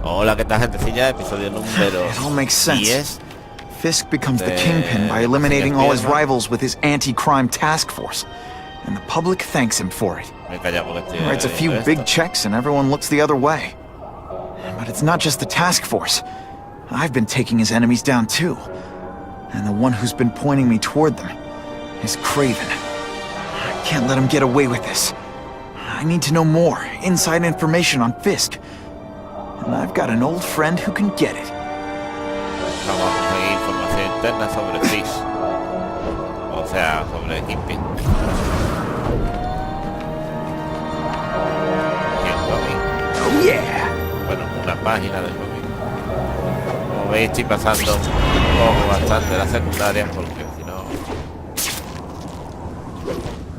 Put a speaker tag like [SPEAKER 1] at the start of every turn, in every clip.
[SPEAKER 1] Hola, ¿qué tal, gentecilla? Episodio número
[SPEAKER 2] It all makes sense.
[SPEAKER 1] 10.
[SPEAKER 2] Fisk becomes the kingpin by eliminating all his rivals with his anti-crime task force. And the public thanks him for it.
[SPEAKER 1] Me he callado porque estoy
[SPEAKER 2] He writes a few
[SPEAKER 1] esto.
[SPEAKER 2] big checks and everyone looks the other way. But it's not just the task force. I've been taking his enemies down too. And the one who's been pointing me toward them is Kraven. I can't let him get away with this. I need to know more, inside information on Fisk. And I've got an old friend who can get it.
[SPEAKER 1] Vamos a conseguir información interna sobre Fish. O sea, sobre Kingpin.
[SPEAKER 2] Oh yeah!
[SPEAKER 1] Bueno, una página del cómic. Como veis, estoy pasando un poco bastante las secundarias porque si no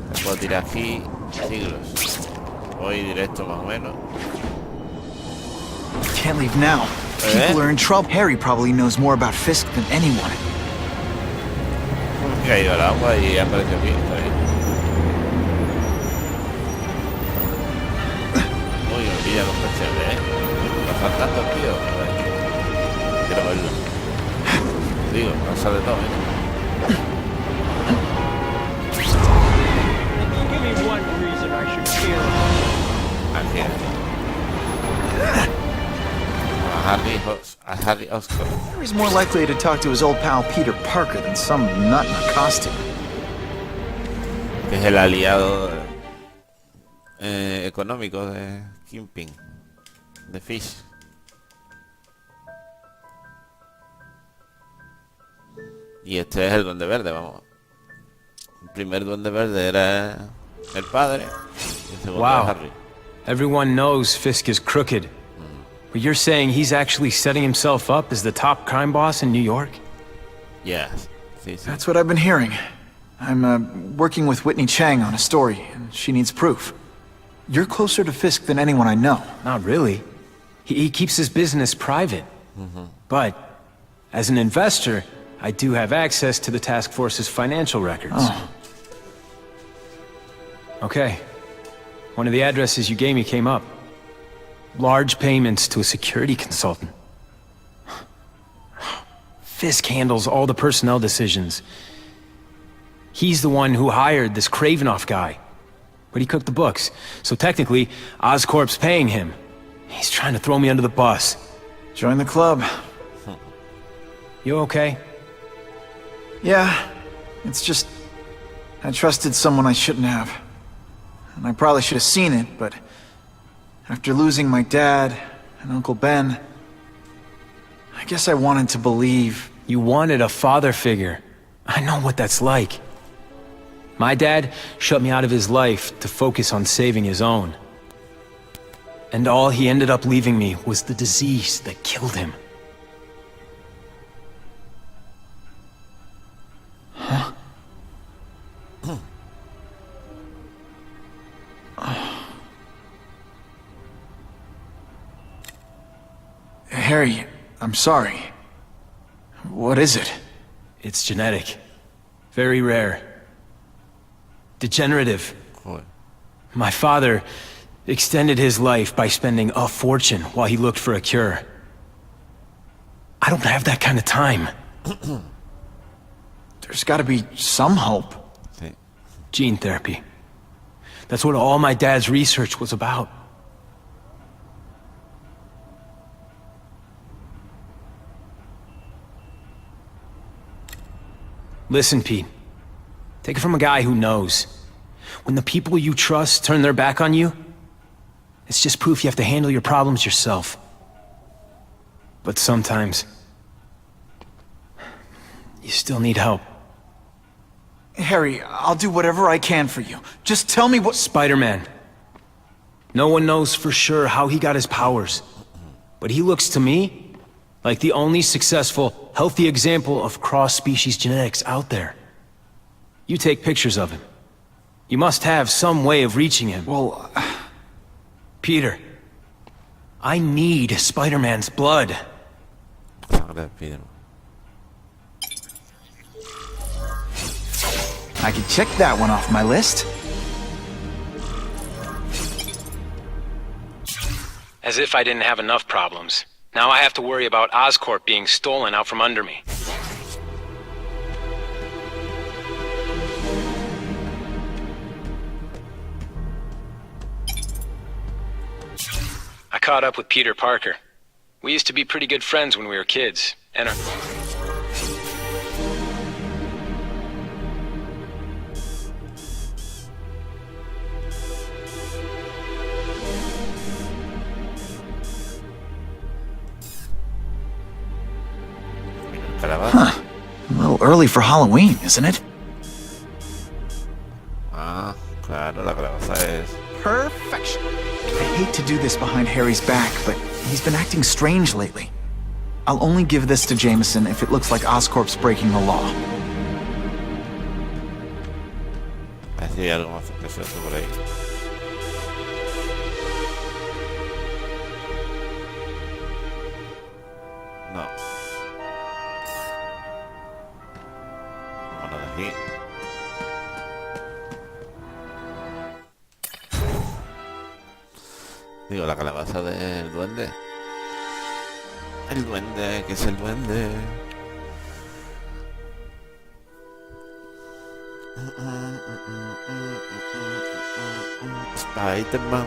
[SPEAKER 1] me puedo tirar aquí siglos. Voy directo más o menos.
[SPEAKER 2] Can't leave now. People are in trouble. Harry probably knows more about Fisk than anyone.
[SPEAKER 1] He caído al agua y ha aparecido aquí. Está bien. Uy, me pilla con presión, Está saltando, tío. Quiero verlo. Digo, pasa de todo,
[SPEAKER 3] Give me one reason I should fear.
[SPEAKER 1] Aquí es. Harry Oscar.
[SPEAKER 2] Harry's more likely to talk to his old pal Peter Parker than some nut in a costume.
[SPEAKER 1] Que es el aliado económico de Kingpin, de Fish. Y este es el Duende Verde, vamos. El primer Duende Verde era el padre. Y el segundo es Harry.
[SPEAKER 4] Everyone knows Fisk is crooked. But you're saying he's actually setting himself up as the top crime boss in New York?
[SPEAKER 1] Yes. Sí, sí.
[SPEAKER 2] That's what I've been hearing. I'm working with Whitney Chang on a story, and she needs proof. You're closer to Fisk than anyone I know.
[SPEAKER 4] Not really. He keeps his business private. But, as an investor, I do have access to the task force's financial records.
[SPEAKER 2] Oh.
[SPEAKER 4] Okay. One of the addresses you gave me came up. Large payments to a security consultant. Fisk handles all the personnel decisions. He's the one who hired this Kravinoff guy. But he cooked the books, so technically, Oscorp's paying him. He's trying to throw me under the bus.
[SPEAKER 2] Join the club.
[SPEAKER 4] You okay?
[SPEAKER 2] Yeah, it's just... I trusted someone I shouldn't have. And I probably should have seen it, but... After losing my dad and Uncle Ben, I guess I wanted to believe.
[SPEAKER 4] You wanted a father figure. I know what that's like. My dad shut me out of his life to focus on saving his own. And all he ended up leaving me was the disease that killed him.
[SPEAKER 2] Huh? Harry, I'm sorry. What is it?
[SPEAKER 4] It's genetic. Very rare. Degenerative.
[SPEAKER 1] Joder.
[SPEAKER 4] My father extended his life by spending a fortune while he looked for a cure. I don't have that kind of time.
[SPEAKER 2] There's gotta be some hope.
[SPEAKER 1] Sí.
[SPEAKER 4] Gene therapy. That's what all my dad's research was about. Listen, Pete. Take it from a guy who knows. When the people you trust turn their back on you, it's just proof you have to handle your problems yourself. But sometimes, you still need help.
[SPEAKER 2] Harry, I'll do whatever I can for you. Just tell me what—
[SPEAKER 4] Spider-Man. No one knows for sure how he got his powers. But he looks to me like the only successful, healthy example of cross-species genetics out there. You take pictures of him. You must have some way of reaching him.
[SPEAKER 2] Well,
[SPEAKER 4] Peter, I need Spider-Man's blood.
[SPEAKER 1] Ahora piden.
[SPEAKER 2] I can check that one off my list.
[SPEAKER 4] As if I didn't have enough problems. Now I have to worry about Oscorp being stolen out from under me. I caught up with Peter Parker. We used to be pretty good friends when we were kids, and
[SPEAKER 2] Huh. A little early for Halloween, isn't it?
[SPEAKER 1] Ah, claro, la calabaza es...
[SPEAKER 2] Perfection. I hate to do this behind Harry's back, but he's been acting strange lately. I'll only give this to Jameson if it looks like Oscorp's breaking the law.
[SPEAKER 1] Así hay algo más sospechoso por ahí. No. Vámonos de aquí. Digo, la calabaza del duende. El duende, ¿qué es el duende? Spiderman.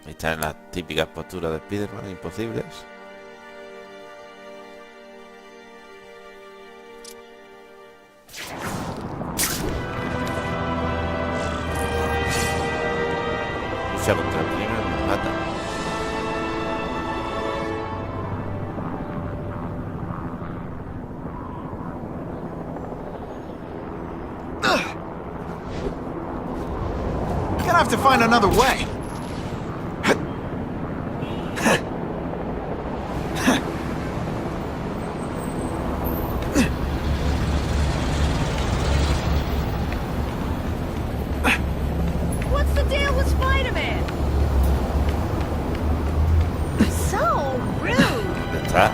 [SPEAKER 1] Ahí están las típicas posturas de Spiderman, imposibles. Lucha contra el crimen, nos mata.
[SPEAKER 2] Gonna have to find another way.
[SPEAKER 5] What's the deal with Spider-Man? So rude.
[SPEAKER 1] ¿Dónde está?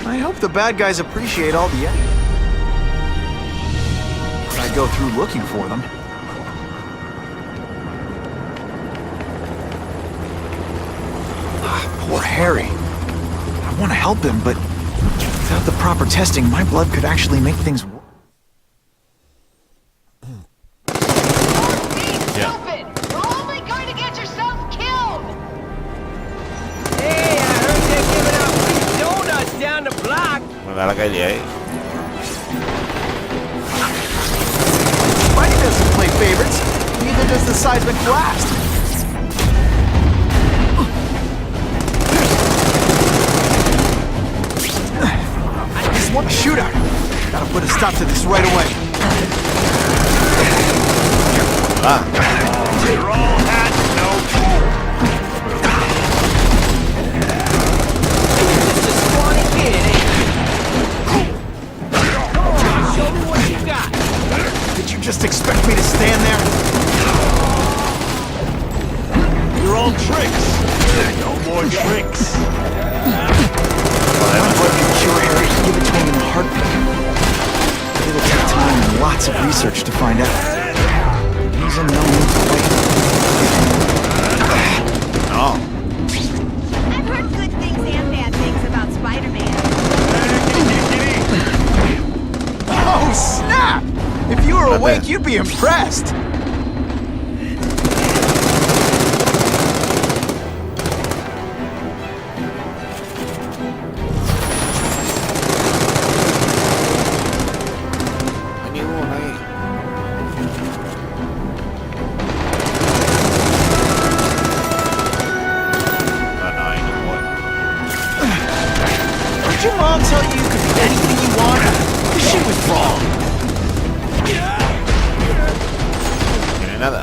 [SPEAKER 2] I hope the bad guys appreciate all the effort. I go through looking for them. Poor Harry. I want to help him, but without the proper testing, my blood could actually make things worse.
[SPEAKER 5] Stupid! You're only going to get yourself killed!
[SPEAKER 3] Hey, I heard they're giving out free donuts down the block.
[SPEAKER 1] Me da la calle ahí.
[SPEAKER 2] Spidey doesn't play favorites. Neither does the seismic blast. I just want a shootout. Gotta put a stop to this right away.
[SPEAKER 3] You're all hat, no tool. Just a scrawny kid, ain't you? Come on, show me what you got.
[SPEAKER 2] Did you just expect me to stand there?
[SPEAKER 3] You're all tricks. No more tricks.
[SPEAKER 2] My blood can cure Harry. Give it to him in a heartbeat. It'll take time and lots of research to find out. He's in no mood to wait.
[SPEAKER 1] No.
[SPEAKER 5] I've heard good things and bad things about Spider-Man.
[SPEAKER 2] Oh, snap! If you were awake, you'd be impressed. Did your mom tell you you could be anything you want? She was wrong.
[SPEAKER 1] No tiene nada.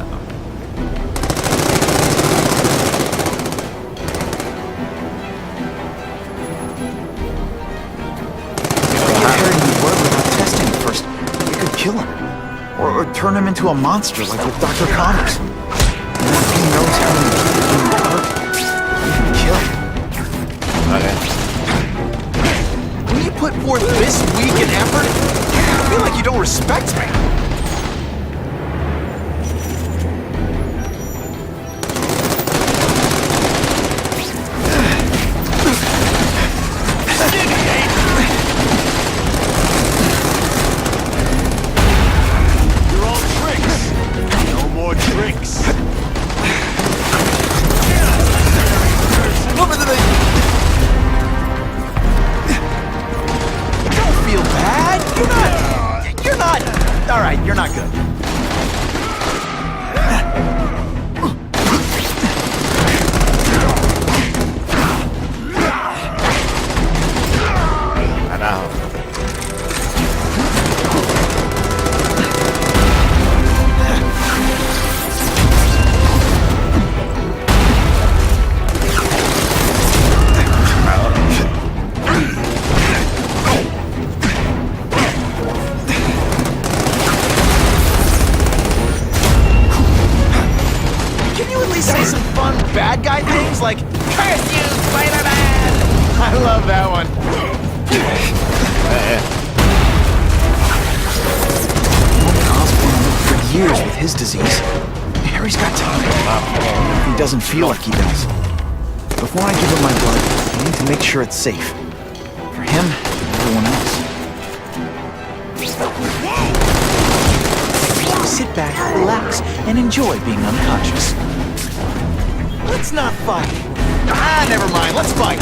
[SPEAKER 2] Harry in the blood without testing him first. We could kill him. Or turn him into a monster like with Dr. Connors. And if he knows how many people he can kill.
[SPEAKER 1] Okay.
[SPEAKER 2] respect me.
[SPEAKER 6] You're all tricks. No more tricks.
[SPEAKER 2] Over to the... Don't feel bad. You're not... All right, you're not good.
[SPEAKER 1] Carajo.
[SPEAKER 2] Can you at least say some fun bad guy things like, "Curse you, Spider-Man"? I love that one. Osborn lived for years with his disease. Harry's got time. He doesn't feel like he does. Before I give him my blood, I need to make sure it's safe. For him and everyone else. Sit back, relax, and enjoy being unconscious. Let's not fight. Ah, never mind. Let's fight.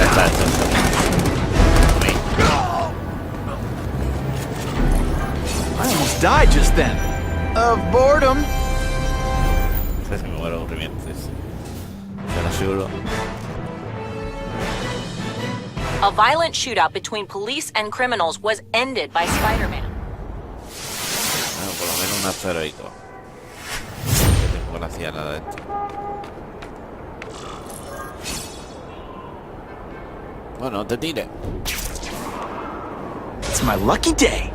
[SPEAKER 2] I almost died just then. Of boredom.
[SPEAKER 1] Se me muero de aburrimiento. Se lo aseguro.
[SPEAKER 7] A violent shootout between police and criminals was ended by Spider-Man.
[SPEAKER 1] Bueno, por lo menos un acto heroico. No tengo gracia nada de esto. Bueno, no te tires.
[SPEAKER 2] It's my lucky day.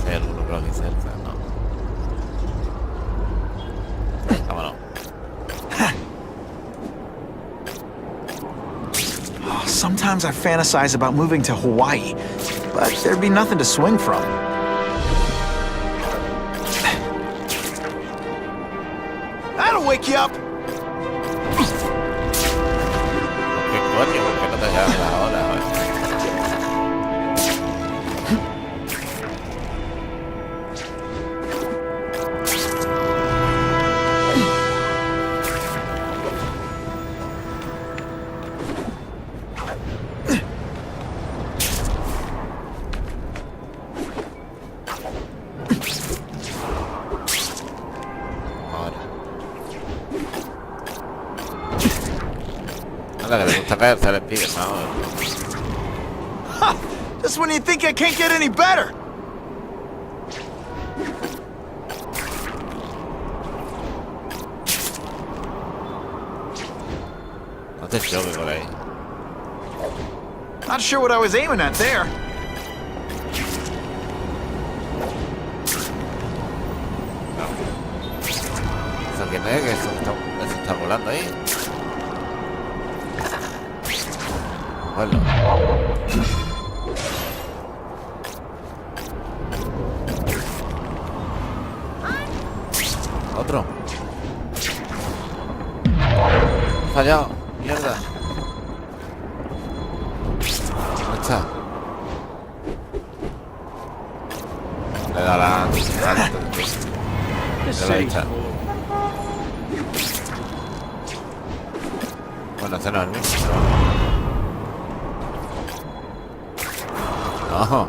[SPEAKER 1] Hay alguno por aquí cerca, no. Vámonos.
[SPEAKER 2] Oh, sometimes I fantasize about moving to Hawaii, but there'd be nothing to swing from. That'll wake you up.
[SPEAKER 1] ¿Qué coño? ¿Por qué no te llamas ahora? Anda, que le gusta caerse al Spiderman.
[SPEAKER 2] Ha! Just when you think I can't get any better.
[SPEAKER 1] No te choques por ahí.
[SPEAKER 2] Not sure what I was aiming at there.
[SPEAKER 1] ¿Eso quién es? Que eso está volando ahí. Bueno. Otro. Fallado. Mierda. ¿Dónde está? Le da la... Ahí está. Bueno, este no es el mismo. No,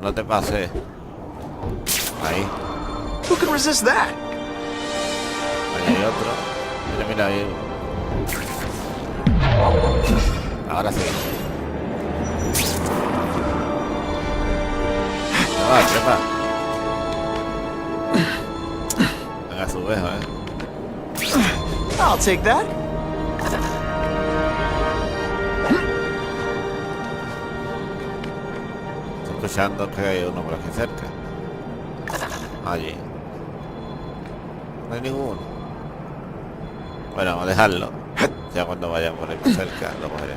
[SPEAKER 1] no te pases. Ahí.
[SPEAKER 2] Who can resist that?
[SPEAKER 1] Ahí hay otro. Mira, mira ahí. Ahora sí. No, va, trepa. Venga, sube,
[SPEAKER 2] I'll take that.
[SPEAKER 1] Escuchando que hay uno por aquí cerca. Allí. No hay ninguno. Bueno, vamos a dejarlo. Ya cuando vayamos por ahí más cerca lo cogeré.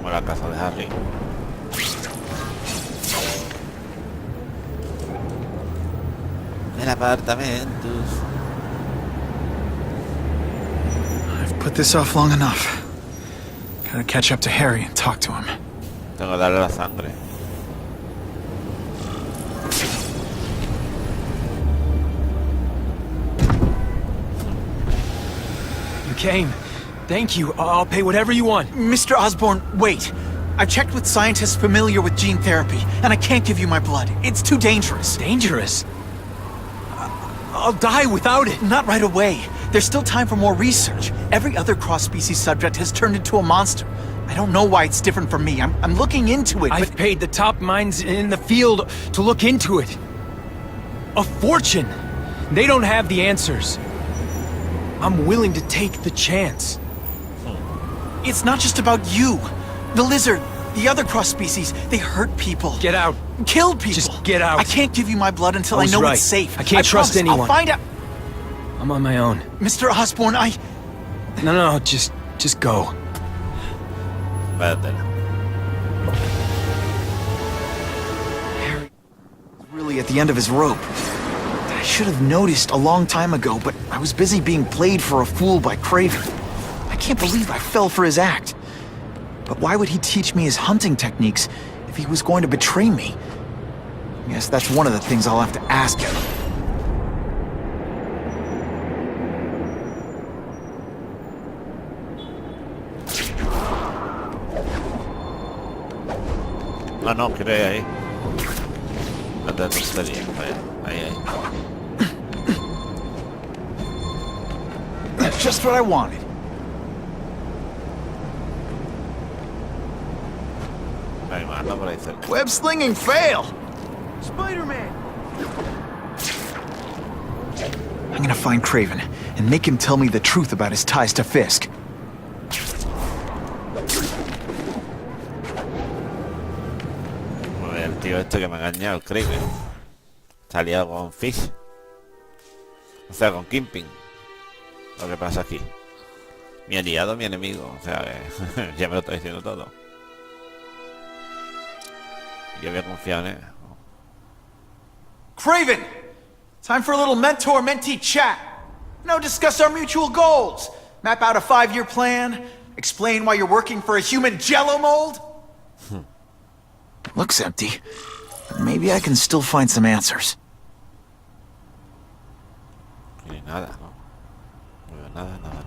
[SPEAKER 1] Como la casa de Harry. El apartamento.
[SPEAKER 2] I've put this off long enough. Gotta catch up to Harry and talk to him.
[SPEAKER 1] Tengo que darle la sangre.
[SPEAKER 4] You came. Thank you. I'll pay whatever you want.
[SPEAKER 2] Mr. Osborn, wait. I've checked with scientists familiar with gene therapy, and I can't give you my blood. It's too dangerous.
[SPEAKER 4] Dangerous? I'll die without it.
[SPEAKER 2] Not right away. There's still time for more research. Every other cross-species subject has turned into a monster. I don't know why it's different from me. I'm looking into it, but...
[SPEAKER 4] I've paid the top minds in the field to look into it. A fortune. They don't have the answers. I'm willing to take the chance.
[SPEAKER 2] It's not just about you. The lizard, the other cross-species, they hurt people.
[SPEAKER 4] Get out.
[SPEAKER 2] Kill people.
[SPEAKER 4] Just get out.
[SPEAKER 2] I can't give you my blood until I
[SPEAKER 4] was
[SPEAKER 2] know
[SPEAKER 4] right.
[SPEAKER 2] it's safe.
[SPEAKER 4] I can't trust
[SPEAKER 2] promise.
[SPEAKER 4] anyone.
[SPEAKER 2] I'll find out.
[SPEAKER 4] I'm on my own.
[SPEAKER 2] Mr. Osborn,
[SPEAKER 4] No, just go.
[SPEAKER 1] Espérate.
[SPEAKER 2] Harry is really at the end of his rope. I should have noticed a long time ago, but I was busy being played for a fool by Kraven. I can't believe I fell for his act. But why would he teach me his hunting techniques if he was going to betray me? I guess that's one of the things I'll have to ask him.
[SPEAKER 1] Ah, no, quiero ir ahí. No te tontería. Ahí.
[SPEAKER 2] That's just what I wanted.
[SPEAKER 1] Ahí más, no por ahí cerca.
[SPEAKER 2] Web slinging fail!
[SPEAKER 6] Spider-Man!
[SPEAKER 2] I'm gonna find Kraven and make him tell me the truth about his ties to Fisk.
[SPEAKER 1] El tío este que me ha engañado, el Kraven. Está aliado con Fish. O sea, con Kingpin. Lo que pasa aquí. Mi aliado, mi enemigo. O sea, que ya me lo está diciendo todo. Yo había confiado en él.
[SPEAKER 2] Kraven! Time for a little mentor-mentee chat. Discuss our mutual goals. Map out a 5-year plan. Explain why you're working for a human jello mold. Looks empty. But maybe I can still find some answers.
[SPEAKER 1] Ni nada, ¿no? No veo nada.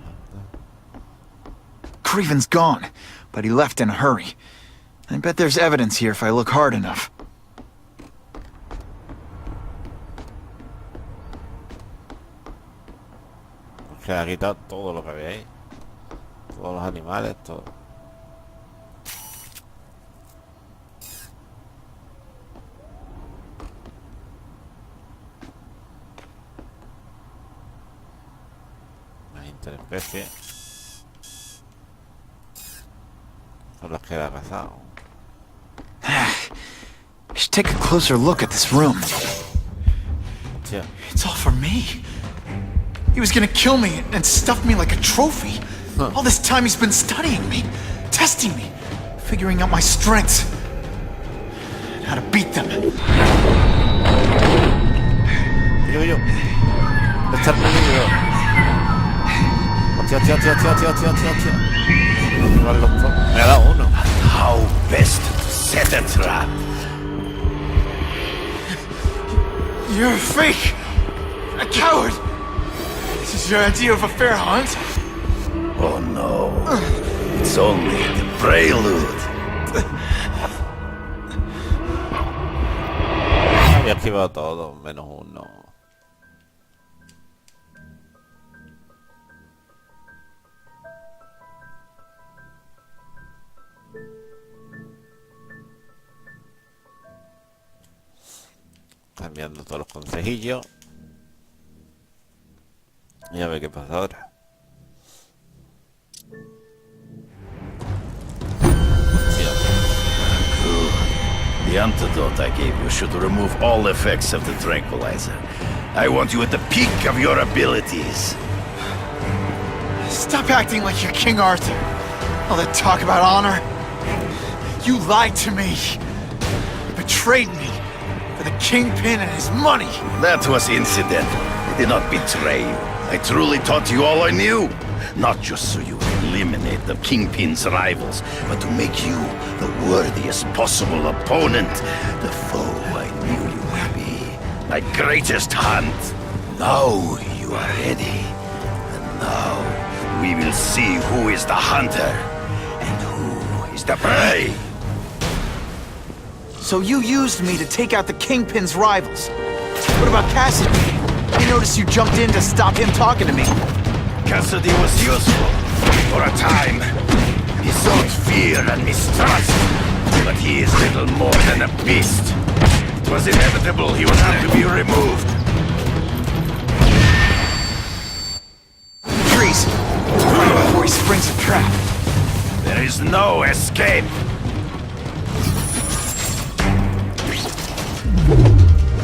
[SPEAKER 2] Kraven's gone, but he left in a hurry. I bet there's evidence here if I look hard enough.
[SPEAKER 1] Se ha quitado todo lo que había ahí. Todos los animales, todo. Las interespecies. Son las que él ha cazado.
[SPEAKER 2] I should take a closer look at this room.
[SPEAKER 1] Hostia.
[SPEAKER 2] It's all for me. He was gonna kill me and stuff me like a trophy. All this time he's been studying me, testing me, figuring out my strengths, and how to beat them.
[SPEAKER 1] Yo. Está en peligro. Hostia. Me ha dado uno.
[SPEAKER 6] How best to set a trap?
[SPEAKER 2] You're a fake! A coward! This is your idea of a fair hunt?
[SPEAKER 6] Oh no. It's only the prelude.
[SPEAKER 1] Había esquivado todo, menos uno. Cambiando todos los consejillos. Y a ver qué pasa ahora.
[SPEAKER 6] The antidote I gave you should remove all effects of the tranquilizer. I want you at the peak of your abilities.
[SPEAKER 2] Stop acting like you're King Arthur. All that talk about honor. You lied to me. You betrayed me for the Kingpin and his money.
[SPEAKER 6] That was incidental. I did not betray you. I truly taught you all I knew. Not just so you eliminate the Kingpin's rivals, but to make you the worthiest possible opponent. The foe I knew you would be. My greatest hunt. Now you are ready. And now we will see who is the hunter and who is the prey.
[SPEAKER 2] So you used me to take out the Kingpin's rivals. What about Cassidy? I noticed you jumped in to stop him talking to me.
[SPEAKER 6] Cassidy was useful for a time. He sowed fear and mistrust, but he is little more than a beast. It was inevitable he would have to be removed.
[SPEAKER 2] Trees! Right before he springs a trap.
[SPEAKER 6] There is no escape.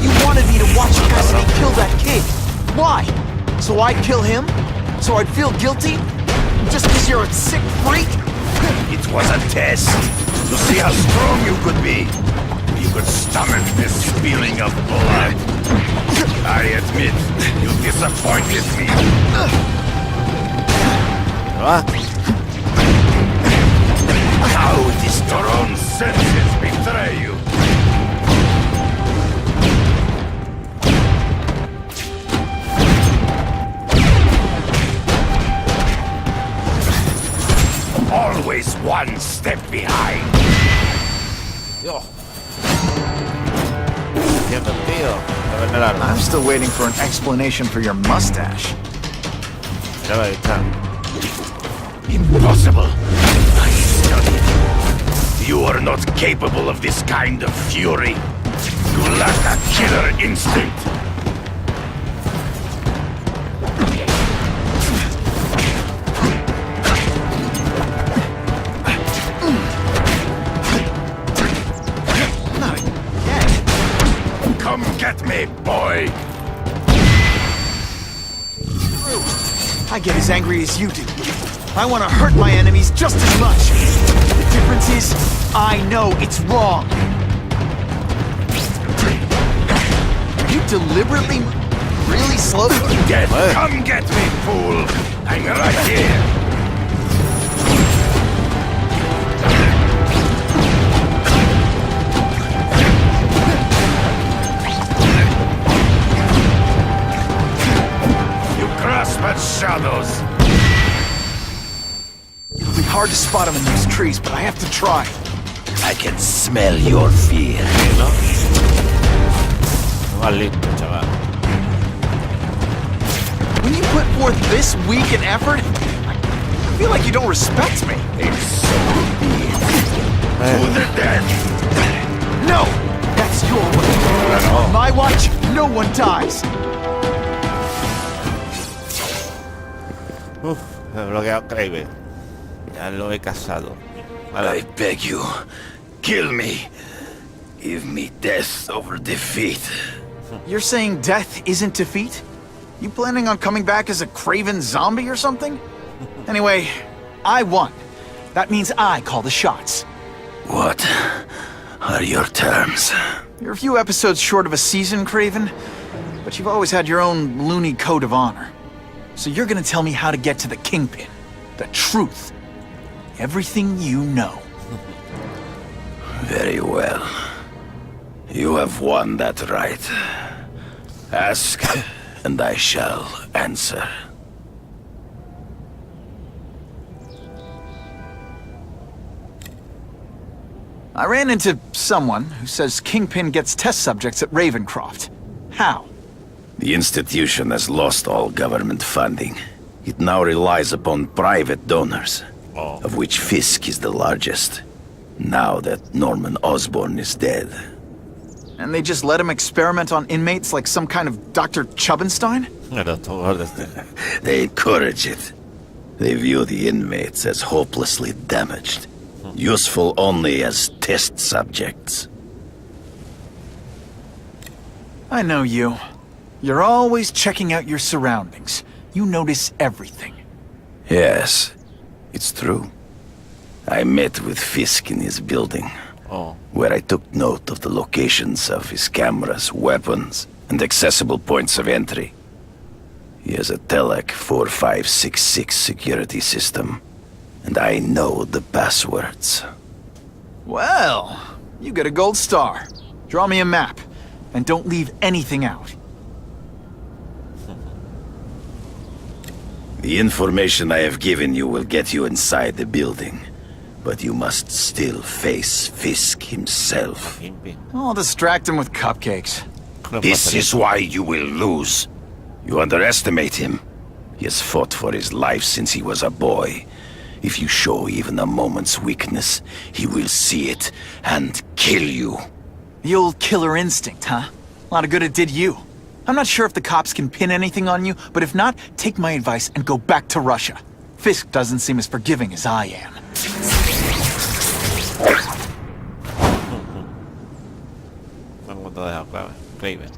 [SPEAKER 2] You wanted me to watch Cassidy kill that kid. Why? So I'd kill him? So I'd feel guilty? Just because you're a sick freak?
[SPEAKER 6] It was a test to see how strong you could be. You could stomach this spilling of blood. I admit, you disappointed me.
[SPEAKER 1] What?
[SPEAKER 6] How did your own senses betray you? Always one step behind.
[SPEAKER 1] Yo. Siento tío. A ver, mira,
[SPEAKER 2] I'm still waiting for an explanation for your mustache.
[SPEAKER 1] mira, ahí está.
[SPEAKER 6] Impossible. I studied. You are not capable of this kind of fury. You lack a killer instinct.
[SPEAKER 2] Not again.
[SPEAKER 6] Come get me, boy.
[SPEAKER 2] I get as angry as you do. I want to hurt my enemies just as much. The difference is, I know it's wrong. Are you deliberately really slow?
[SPEAKER 6] Come get me, fool. I'm right here. You grasp at shadows.
[SPEAKER 2] It'll be hard to spot them in those trees, but I have to try.
[SPEAKER 6] I can smell your fear.
[SPEAKER 1] ¿No? No vas listo, chaval.
[SPEAKER 2] When you put forth this weak an effort, I feel like you don't respect me.
[SPEAKER 6] It's so deep. To the death.
[SPEAKER 2] No! That's your way. On my watch, no one dies.
[SPEAKER 1] Uf, he bloqueado Kraven. Ya lo he casado. Vale.
[SPEAKER 6] I beg you, kill me. Give me death over defeat.
[SPEAKER 2] You're saying death isn't defeat? You planning on coming back as a Kraven zombie or something? Anyway, I won. That means I call the shots.
[SPEAKER 6] What are your terms?
[SPEAKER 2] You're a few episodes short of a season, Kraven, but you've always had your own loony code of honor. So you're gonna tell me how to get to the Kingpin. The truth. Everything you know.
[SPEAKER 6] Very well. You have won that right. Ask, and I shall answer.
[SPEAKER 2] I ran into someone who says Kingpin gets test subjects at Ravencroft. How?
[SPEAKER 6] The institution has lost all government funding. It now relies upon private donors, of which Fisk is the largest. Now that Norman Osborn is dead.
[SPEAKER 2] And they just let him experiment on inmates like some kind of Dr. Chubbenstein?
[SPEAKER 1] Pero todo este.
[SPEAKER 6] They encourage it. They view the inmates as hopelessly damaged, useful only as test subjects.
[SPEAKER 2] I know you. You're always checking out your surroundings. You notice everything.
[SPEAKER 6] Yes, it's true. I met with Fisk in his building,
[SPEAKER 1] Oh,
[SPEAKER 6] where I took note of the locations of his cameras, weapons, and accessible points of entry. He has a Telec 4566 security system, and I know the passwords.
[SPEAKER 2] Well, you get a gold star. Draw me a map, and don't leave anything out.
[SPEAKER 6] The information I have given you will get you inside the building, but you must still face Fisk himself.
[SPEAKER 1] Kingpin.
[SPEAKER 2] I'll distract him with cupcakes.
[SPEAKER 6] This is why you will lose. You underestimate him. He has fought for his life since he was a boy. If you show even a moment's weakness, he will see it and kill you.
[SPEAKER 2] The old killer instinct, huh? A lot of good it did you. I'm not sure if the cops can pin anything on you, but if not, take my advice and go back to Russia. Fisk doesn't seem as forgiving as I am.
[SPEAKER 1] Vamos a dejar clave. Kraven.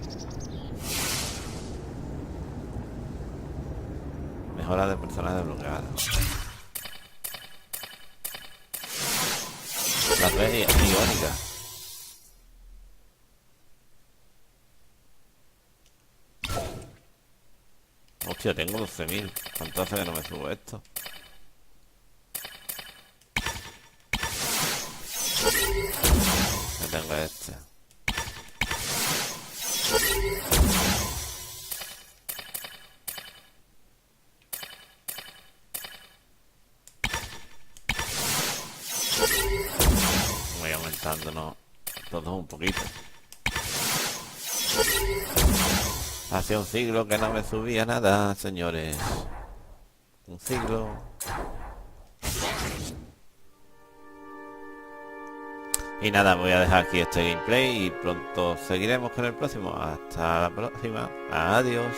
[SPEAKER 1] Mejora de personas desbloqueadas. La red iónica. Hostia, tengo 12.000. ¿Cuánto hace que no me subo esto? Ya tengo este. Voy aumentándonos todos un poquito. Hace un siglo que no me subía nada, señores. Un siglo. Y nada, voy a dejar aquí este gameplay y pronto seguiremos con el próximo. Hasta la próxima. Adiós.